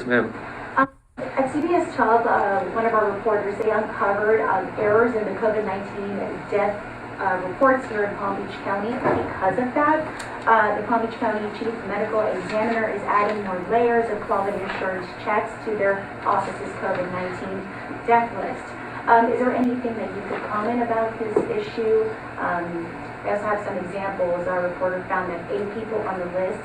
Ma'am. At CBS 12, one of our reporters, they uncovered errors in the COVID-19 death reports here in Palm Beach County. Because of that, the Palm Beach County Chief Medical Examiner is adding more layers of quality assurance checks to their office's COVID-19 death list. Is there anything that you could comment about this issue? I also have some examples. Our reporter found that 8 people on the list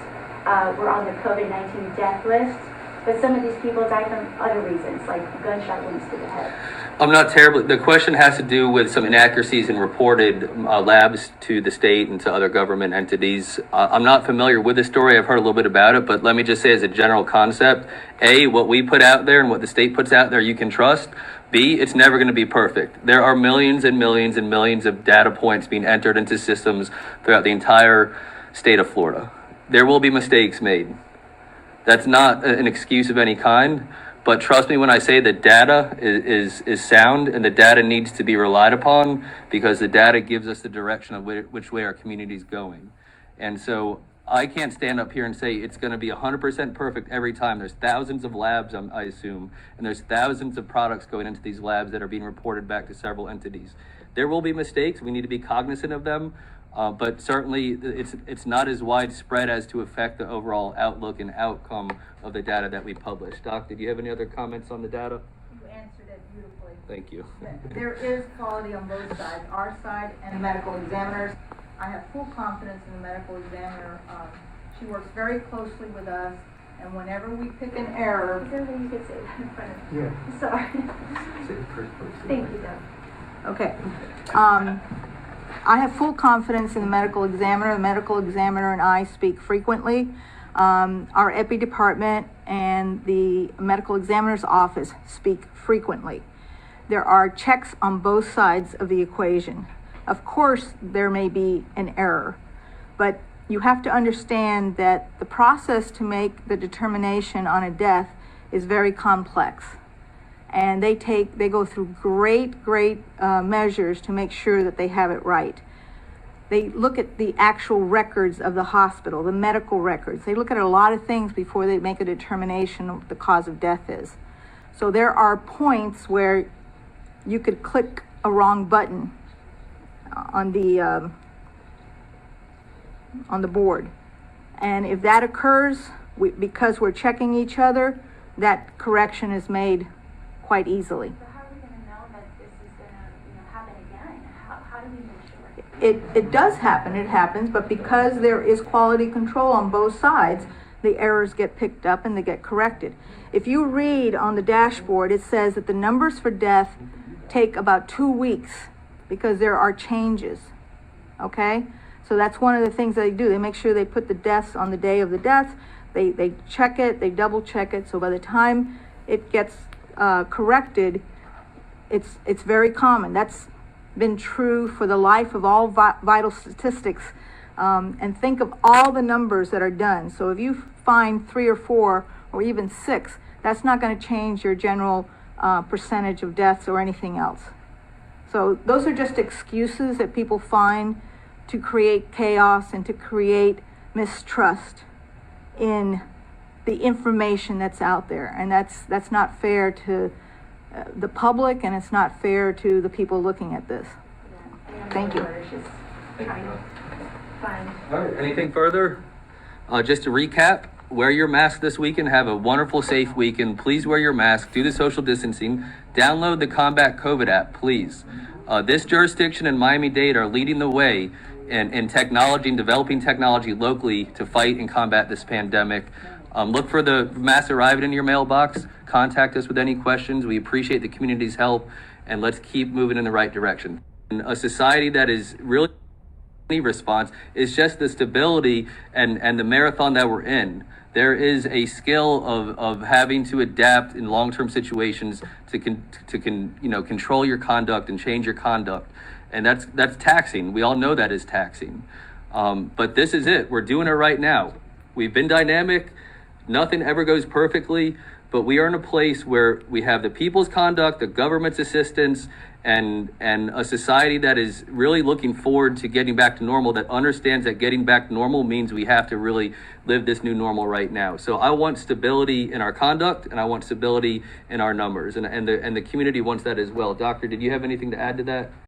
were on the COVID-19 death list, but some of these people died from other reasons, like gunshot wounds to the head. I'm not terribly. The question has to do with some inaccuracies in reported labs to the state and to other government entities. I'm not familiar with the story. I've heard a little bit about it, but let me just say as a general concept, A, what we put out there and what the state puts out there, you can trust. B, it's never going to be perfect. There are millions and millions and millions of data points being entered into systems throughout the entire state of Florida. There will be mistakes made. That's not an excuse of any kind, but trust me when I say that data is sound, and the data needs to be relied upon, because the data gives us the direction of which way our community is going. And so I can't stand up here and say it's going to be 100% perfect every time. There's thousands of labs, I assume, and there's thousands of products going into these labs that are being reported back to several entities. There will be mistakes. We need to be cognizant of them. But certainly it's not as widespread as to affect the overall outlook and outcome of the data that we publish. Doc, did you have any other comments on the data? You answered it beautifully. Thank you. There is quality on both sides, our side and the medical examiners. I have full confidence in the medical examiner. She works very closely with us, and whenever we pick an error... Is there a way you could say that in front of me? Yeah. I'm sorry. Thank you, Doc. Okay. I have full confidence in the medical examiner. The medical examiner and I speak frequently. Our epi department and the medical examiner's office speak frequently. There are checks on both sides of the equation. Of course, there may be an error, but you have to understand that the process to make the determination on a death is very complex. And they go through great measures to make sure that they have it right. They look at the actual records of the hospital, the medical records. They look at a lot of things before they make a determination of what the cause of death is. So there are points where you could click a wrong button on the board. And if that occurs, because we're checking each other, that correction is made quite easily. So how are we going to know that this is going to happen again? How do we make sure? It does happen, it happens, but because there is quality control on both sides, the errors get picked up and they get corrected. If you read on the dashboard, it says that the numbers for death take about 2 weeks because there are changes, okay? So that's one of the things they do. They make sure they put the deaths on the day of the death. They check it, they double check it, so by the time it gets corrected, it's very common. That's been true for the life of all vital statistics. And think of all the numbers that are done. So if you find 3 or 4 or even 6, that's not going to change your general percentage of deaths or anything else. So those are just excuses that people find to create chaos and to create mistrust in the information that's out there, and that's not fair to the public, and it's not fair to the people looking at this. Yeah. Thank you. Fine. All right, anything further? Just to recap, wear your mask this weekend. Have a wonderful, safe weekend. Please wear your mask. Do the social distancing. Download the Combat COVID app, please. This jurisdiction and Miami-Dade are leading the way in technology and developing technology locally to fight and combat this pandemic. Look for the mask arriving in your mailbox. Contact us with any questions. We appreciate the community's help, and let's keep moving in the right direction. And a society that is really response is just the stability and the marathon that we're in. There is a skill of having to adapt in long-term situations to control your conduct and change your conduct, and that's taxing. We all know that is taxing, but this is it. We're doing it right now. We've been dynamic. Nothing ever goes perfectly, but we are in a place where we have the people's conduct, the government's assistance, and a society that is really looking forward to getting back to normal, that understands that getting back to normal means we have to really live this new normal right now. So I want stability in our conduct, and I want stability in our numbers, and the community wants that as well. Doctor, did you have anything to add to that?